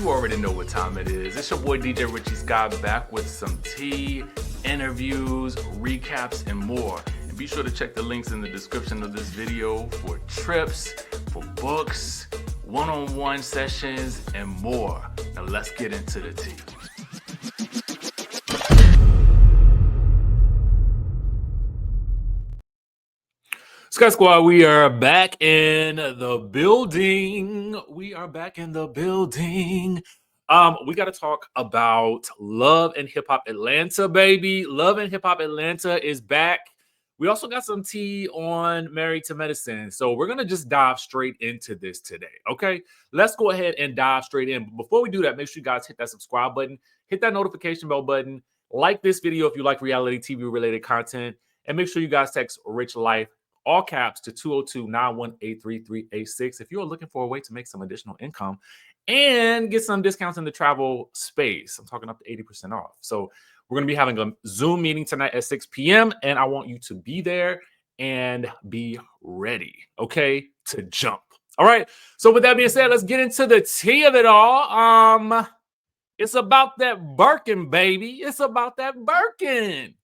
You already know what time it is. It's your boy DJ Richie Skye back with some tea, interviews, recaps, and more. And be sure to check the links in the description of this video for trips, for books, one-on-one sessions, and more. Now let's get into the tea. Skye Squad, we are back in the building. We got to talk about Love and Hip Hop Atlanta, baby. Love and Hip Hop Atlanta is back. We also got some tea on Married to Medicine. So we're going to just dive straight into this today, okay? Let's go ahead and dive straight in. But before we do that, make sure you guys hit that subscribe button, hit that notification bell button, like this video if you like reality TV-related content, and make sure you guys text RICHLIFE, all caps, to 202-918-3386 if you're looking for a way to make some additional income and get some discounts in the travel space. I'm talking up to 80% off. So we're going to be having a Zoom meeting tonight at 6 p.m. and I want you to be there and be ready, okay, to jump. All right. So with that being said, let's get into the tea of it all. It's about that Birkin, baby. It's about that Birkin.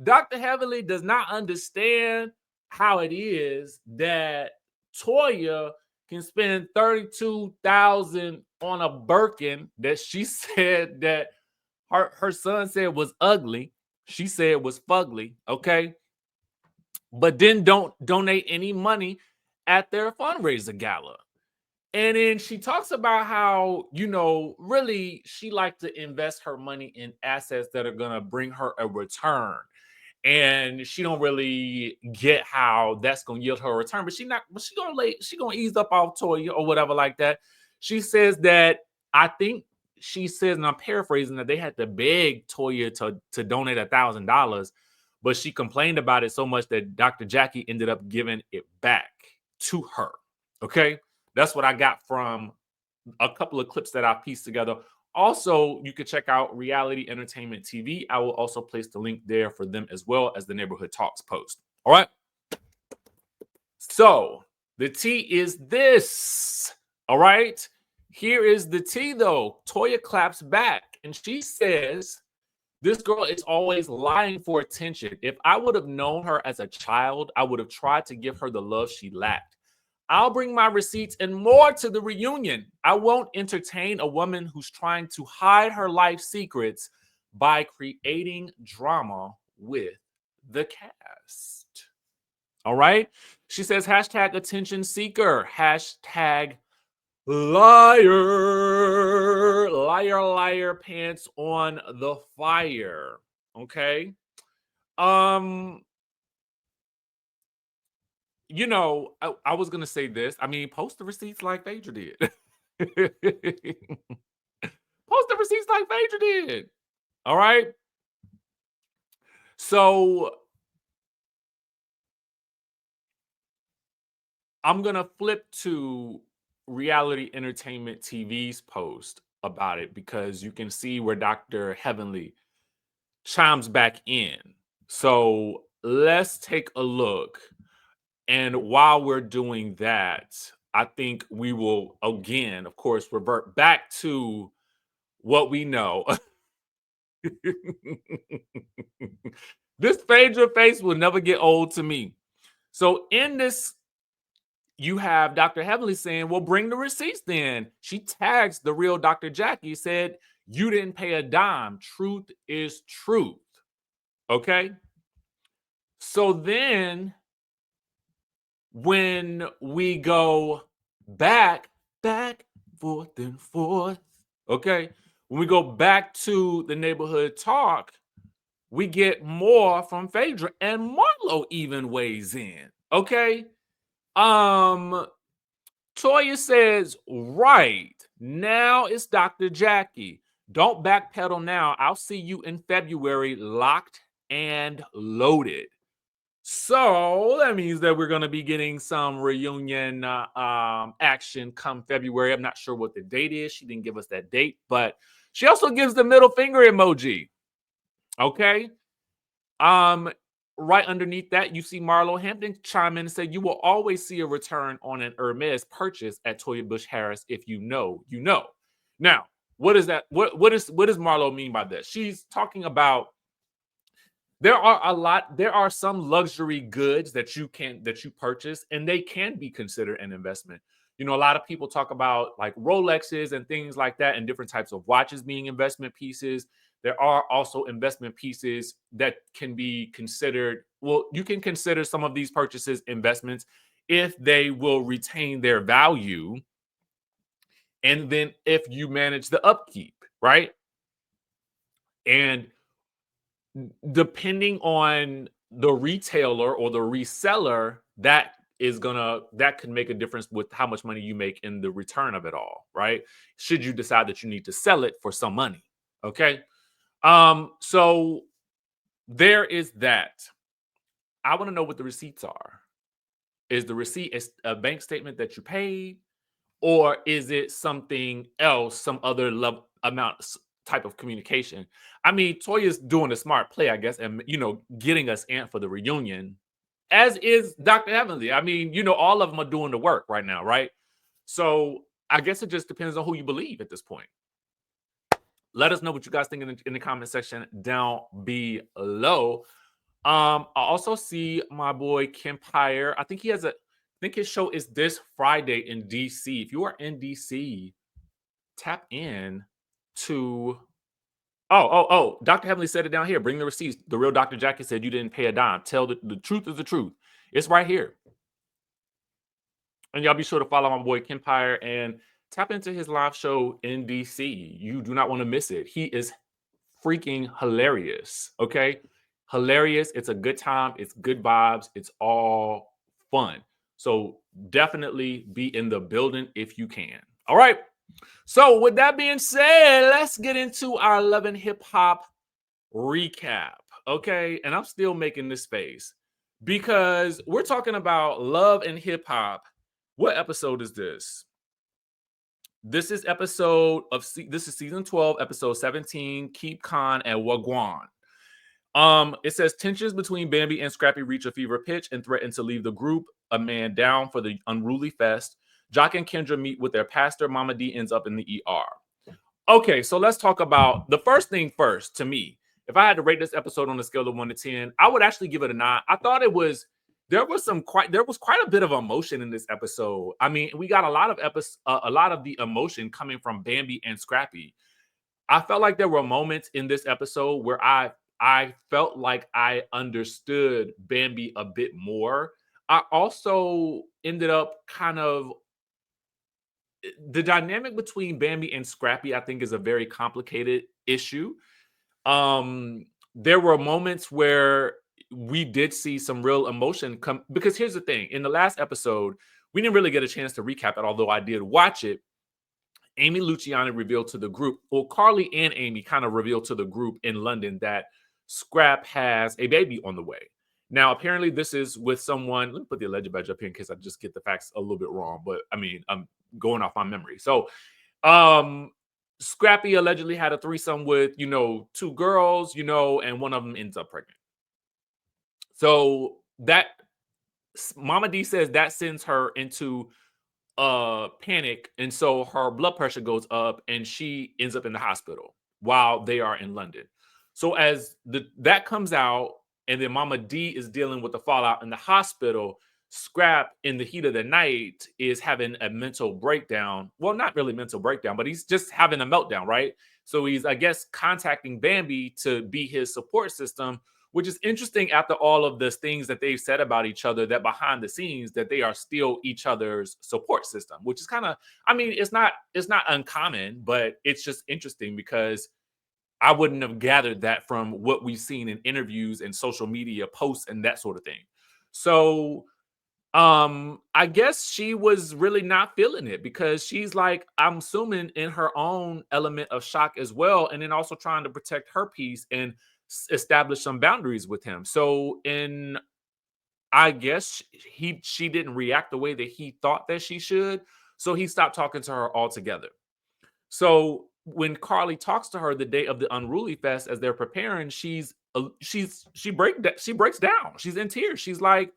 Dr. Heavenly does not understand how it is that Toya can spend $32,000 on a Birkin that she said that her son said was ugly. She said it was fugly, okay? But then don't donate any money at their fundraiser gala. And then she talks about how, really she likes to invest her money in assets that are going to bring her a return. And she don't really get how that's gonna yield her a return, but she gonna ease up off Toya or whatever like that. She says that she says, and I'm paraphrasing, that they had to beg Toya to donate $1,000, but she complained about it so much that Dr. Jackie ended up giving it back to her. Okay, that's what I got from a couple of clips that I pieced together. Also, you could check out Reality Entertainment TV. I will also place the link there for them as well as the Neighborhood Talks post. All right. So the tea is this. All right. Here is the tea, though. Toya claps back and she says, this girl is always lying for attention. If I would have known her as a child, I would have tried to give her the love she lacked. I'll bring my receipts and more to the reunion. I won't entertain a woman who's trying to hide her life secrets by creating drama with the cast. All right. She says, hashtag attention seeker, hashtag liar, liar, liar, pants on the fire. Okay. I was going to say this. I mean, post the receipts like Phaedra did. Post the receipts like Phaedra did. All right. So I'm going to flip to Reality Entertainment TV's post about it because you can see where Dr. Heavenly chimes back in. So let's take a look. And while we're doing that, I think we will, again, of course, revert back to what we know. This Phaedra face will never get old to me. So in this, you have Dr. Heavenly saying, well, bring the receipts then. She tags the real Dr. Jackie, said, you didn't pay a dime. Truth is truth. Okay? So then, when we go back, forth and forth, okay? When we go back to the Neighborhood Talk, we get more from Phaedra, and Marlo even weighs in, okay? Toya says, right, now it's Dr. Jackie. Don't backpedal now. I'll see you in February, locked and loaded. So that means that we're going to be getting some reunion action come February. I'm not sure what the date is. She didn't give us that date, but she also gives the middle finger emoji. Okay. Right underneath that, you see Marlo Hampton chime in and say, you will always see a return on an Hermes purchase at Toya Bush Harris. If you know, you know. Now, what is that? What does Marlo mean by this? She's talking about there are some luxury goods that you purchase, and they can be considered an investment. You know, a lot of people talk about like Rolexes and things like that, and different types of watches being investment pieces. There are also investment pieces that can be considered. Well, you can consider some of these purchases investments if they will retain their value, and then if you manage the upkeep, right? And depending on the retailer or the reseller, that could make a difference with how much money you make in the return of it all, right? Should you decide that you need to sell it for some money. Okay. So there is that. I want to know what the receipts are. Is the receipt a bank statement that you paid, or is it something else, some other type of communication? I mean, Toya's doing a smart play, I guess, and getting us amped for the reunion, as is Dr. Heavenly. I mean, all of them are doing the work right now, right? So I guess it just depends on who you believe at this point. Let us know what you guys think in the comment section down below. I also see my boy Kempire. I think his show is this Friday in DC. If you are in DC, tap in to. Oh, Dr. Heavenly said it down here. Bring the receipts. The real Dr. Jackie said you didn't pay a dime. Tell the truth is the truth. It's right here. And y'all be sure to follow my boy Kempire and tap into his live show in DC. You do not want to miss it. He is freaking hilarious. Okay. Hilarious. It's a good time. It's good vibes. It's all fun. So definitely be in the building if you can. All right. So with that being said, let's get into our Love and Hip Hop recap. Okay. And I'm still making this face because we're talking about love and hip hop. What episode is this? This is season 12, episode 17, Keep Khan and Wagwan. It says tensions between Bambi and Scrappy reach a fever pitch and threaten to leave the group a man down for the unruly fest. Jock and Kendra meet with their pastor. Mama D ends up in the ER. Okay, so let's talk about the first thing first. To me, if I had to rate this episode on a scale of 1 to 10, I would actually give it a 9. I thought there was quite a bit of emotion in this episode. I mean, we got a lot of the emotion coming from Bambi and Scrappy. I felt like there were moments in this episode where I felt like I understood Bambi a bit more. I also ended up the dynamic between Bambi and Scrappy, I think, is a very complicated issue. There were moments where we did see some real emotion come, because here's the thing. In the last episode, we didn't really get a chance to recap it, although I did watch it. Amy Luciani revealed to the group, well, Carly and Amy kind of revealed to the group in London that Scrap has a baby on the way. Now, apparently this is with someone, let me put the alleged badge up here in case I just get the facts a little bit wrong, but I mean, I'm going off my memory. So, Scrappy allegedly had a threesome with, 2 girls, and one of them ends up pregnant. So that Mama D says that sends her into panic, and so her blood pressure goes up and she ends up in the hospital while they are in London. So as that comes out, and then Mama D is dealing with the fallout in the hospital, Scrap, in the heat of the night, is having a mental breakdown. Well, not really mental breakdown, but he's just having a meltdown, right? So he's, I guess, contacting Bambi to be his support system, which is interesting after all of the things that they've said about each other, that behind the scenes that they are still each other's support system, which is kind of, I mean, it's not uncommon, but it's just interesting because I wouldn't have gathered that from what we've seen in interviews and social media posts and that sort of thing. So I guess she was really not feeling it because she's like, I'm assuming, in her own element of shock as well, and then also trying to protect her peace and establish some boundaries with him. So I guess she didn't react the way that he thought that she should, so he stopped talking to her altogether. So when Carly talks to her the day of the Unruly Fest as they're preparing, she breaks down. She's in tears. She's like,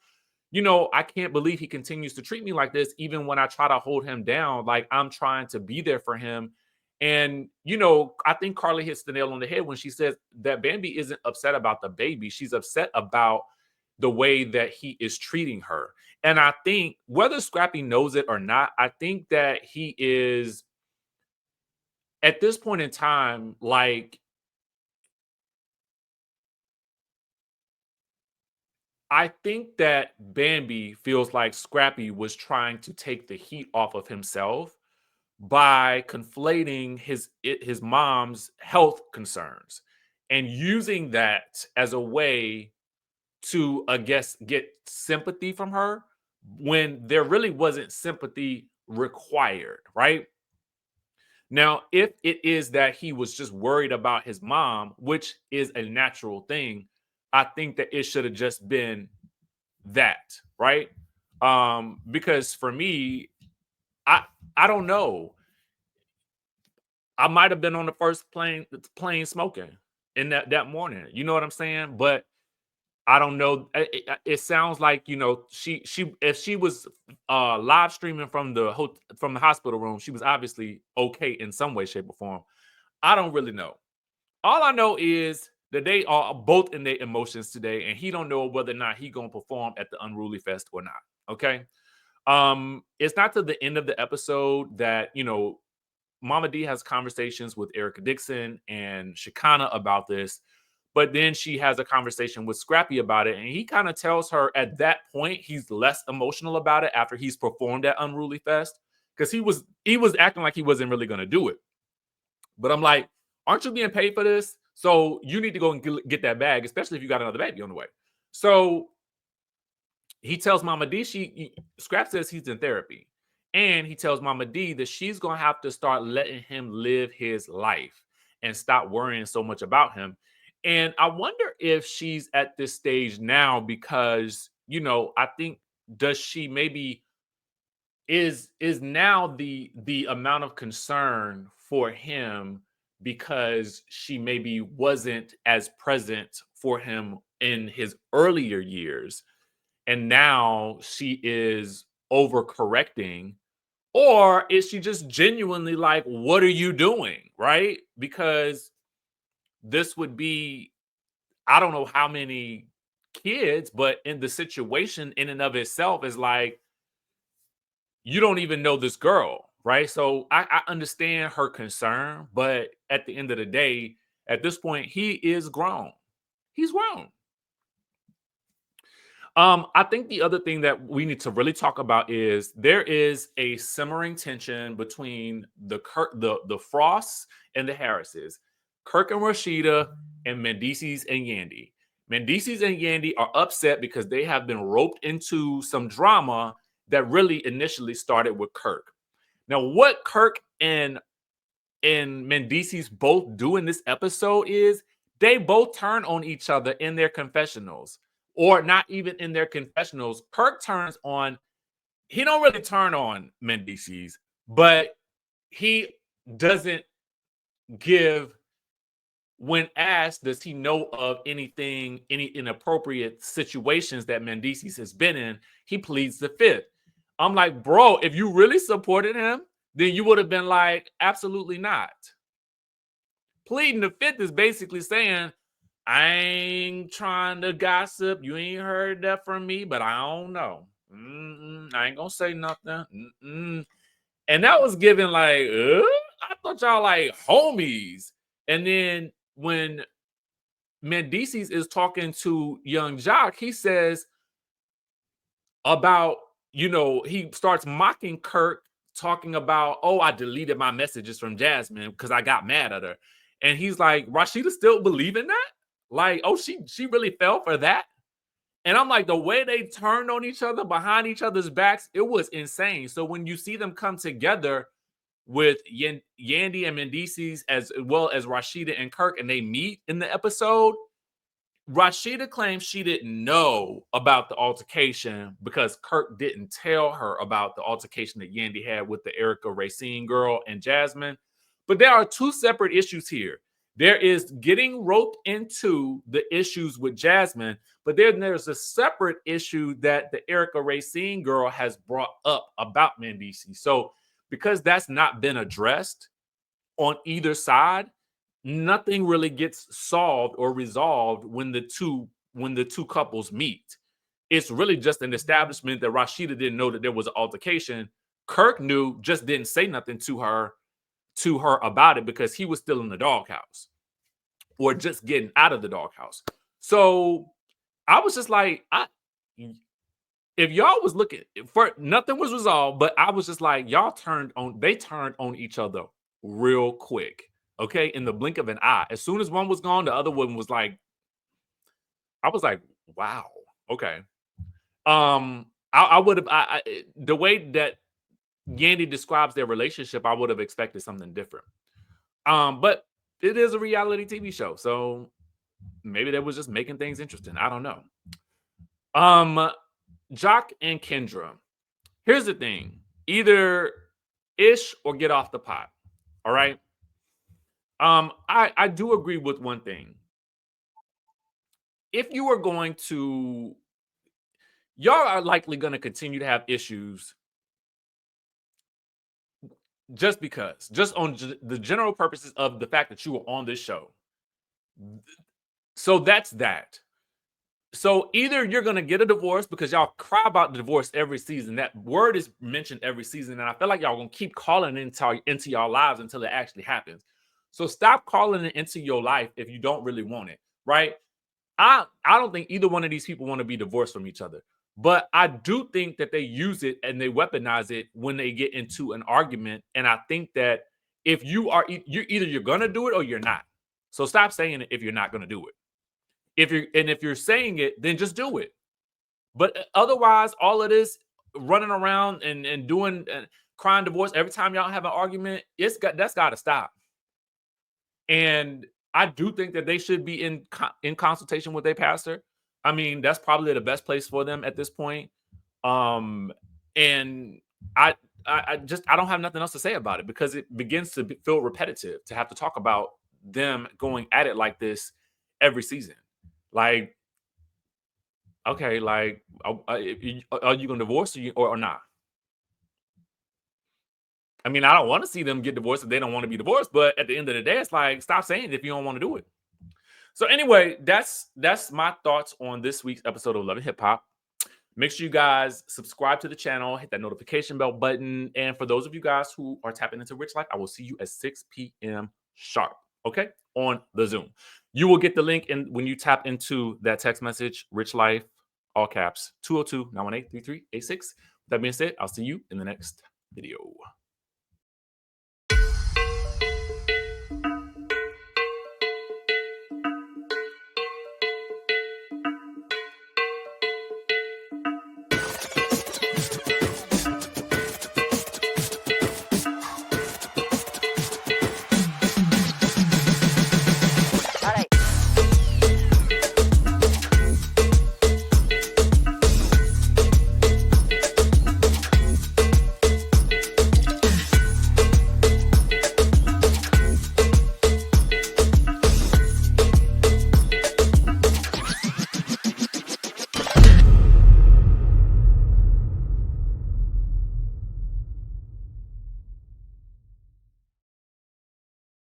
I can't believe he continues to treat me like this, even when I try to hold him down. Like, I'm trying to be there for him, And, you know, I think Carly hits the nail on the head when she says that Bambi isn't upset about the baby. She's upset about the way that he is treating her. And I think whether Scrappy knows it or not, I think that he is at this point in time, like, I think that Bambi feels like Scrappy was trying to take the heat off of himself by conflating his mom's health concerns and using that as a way to, I guess, get sympathy from her when there really wasn't sympathy required, right? Now, if it is that he was just worried about his mom, which is a natural thing, I think that it should have just been that, right? Because for me, I I don't know. I might have been on the first plane smoking in that morning. You know what I'm saying? But I don't know. It sounds like, you know, she if she was live streaming from from the hospital room, she was obviously okay in some way, shape, or form. I don't really know. All I know is that they are both in their emotions today, and he don't know whether or not he gonna perform at the Unruly Fest or not. Okay. It's not to the end of the episode that, you know, Mama D has conversations with Erica Dixon and Shekinah about this, but then she has a conversation with Scrappy about it, and he kind of tells her at that point he's less emotional about it after he's performed at Unruly Fest, because he was acting like he wasn't really going to do it. But I'm like, aren't you being paid for this? So you need to go and get that bag, especially if you got another baby on the way. So he tells Mama D, Scrap says he's in therapy. And he tells Mama D that she's going to have to start letting him live his life and stop worrying so much about him. And I wonder if she's at this stage now because, you know, I think, does she maybe is now the amount of concern for him because she maybe wasn't as present for him in his earlier years, and now she is overcorrecting, or is she just genuinely like, what are you doing, right? Because this would be, I don't know how many kids, but in the situation in and of itself is like, you don't even know this girl, right? So I understand her concern, but at the end of the day, at this point, he is grown. He's grown. I think the other thing that we need to really talk about is there is a simmering tension between the Frosts and the Harrises, Kirk and Rashida, and Mendeecees and Yandy. Mendeecees and Yandy are upset because they have been roped into some drama that really initially started with Kirk. Now, what Kirk and Mendeecees both do in this episode is they both turn on each other in their confessionals, or not even in their confessionals. Kirk turns on, he don't really turn on Mendeecees, but he doesn't give, when asked, does he know of anything, any inappropriate situations that Mendeecees has been in, he pleads the fifth. I'm like, bro, if you really supported him, then you would have been like, absolutely not. Pleading the fifth is basically saying, I ain't trying to gossip. You ain't heard that from me, but I don't know. I ain't gonna say nothing. And that was given like, I thought y'all like homies. And then when Mendeecees is talking to young Jock, he says about, you know, he starts mocking Kirk, talking about, oh, I deleted my messages from Jasmine because I got mad at her. And he's like, Rashida still believing that? Like, oh, she really fell for that? And I'm like, the way they turned on each other behind each other's backs, it was insane. So when you see them come together with Yandy and Mendeecees as well as Rashida and Kirk, and they meet in the episode, Rashida claims she didn't know about the altercation because Kirk didn't tell her about the altercation that Yandy had with the Erica Racine girl and Jasmine. But there are two separate issues here. There is getting roped into the issues with Jasmine, but then there's a separate issue that the Erica Racine girl has brought up about Mendeecees. So because that's not been addressed, on either side, nothing really gets solved or resolved when the two couples meet. It's really just an establishment that Rashida didn't know that there was an altercation. Kirk knew, just didn't say nothing to her about it because he was still in the doghouse or just getting out of the doghouse. So I was just like, if y'all was looking for, nothing was resolved, but I was just like, they turned on each other real quick. Okay. In the blink of an eye. As soon as one was gone, the other one was like, I was like, wow. Okay. I would have, the way that Yandy describes their relationship, I would have expected something different. But it is a reality TV show, so maybe that was just making things interesting. I don't know. Jock and Kendra. Here's the thing: either ish or get off the pot. All right. I do agree with one thing. If you are going to, y'all are likely going to continue to have issues just because, just on the general purposes of the fact that you were on this show. So that's that. So either you're going to get a divorce because y'all cry about the divorce every season. That word is mentioned every season. And I feel like y'all going to keep calling it into your lives until it actually happens. So stop calling it into your life if you don't really want it, right? I don't think either one of these people want to be divorced from each other. But I do think that they use it and they weaponize it when they get into an argument. And I think that if you're going to do it or you're not. So stop saying it if you're not going to do it. If you're saying it, then just do it. But otherwise, all of this running around and doing crying divorce every time y'all have an argument, that's got to stop. And I do think that they should be in consultation with their pastor. I mean, that's probably the best place for them at this point. And I don't have nothing else to say about it because it begins to feel repetitive to have to talk about them going at it like this every season. Like, okay, like, are you going to divorce or not? I mean, I don't want to see them get divorced if they don't want to be divorced. But at the end of the day, it's like, stop saying it if you don't want to do it. So anyway, that's my thoughts on this week's episode of Love and Hip Hop. Make sure you guys subscribe to the channel, hit that notification bell button. And for those of you guys who are tapping into Rich Life, I will see you at 6 p.m. sharp, okay, on the Zoom. You will get the link when you tap into that text message, Rich Life, all caps, 202-918-3386. With that being said, I'll see you in the next video.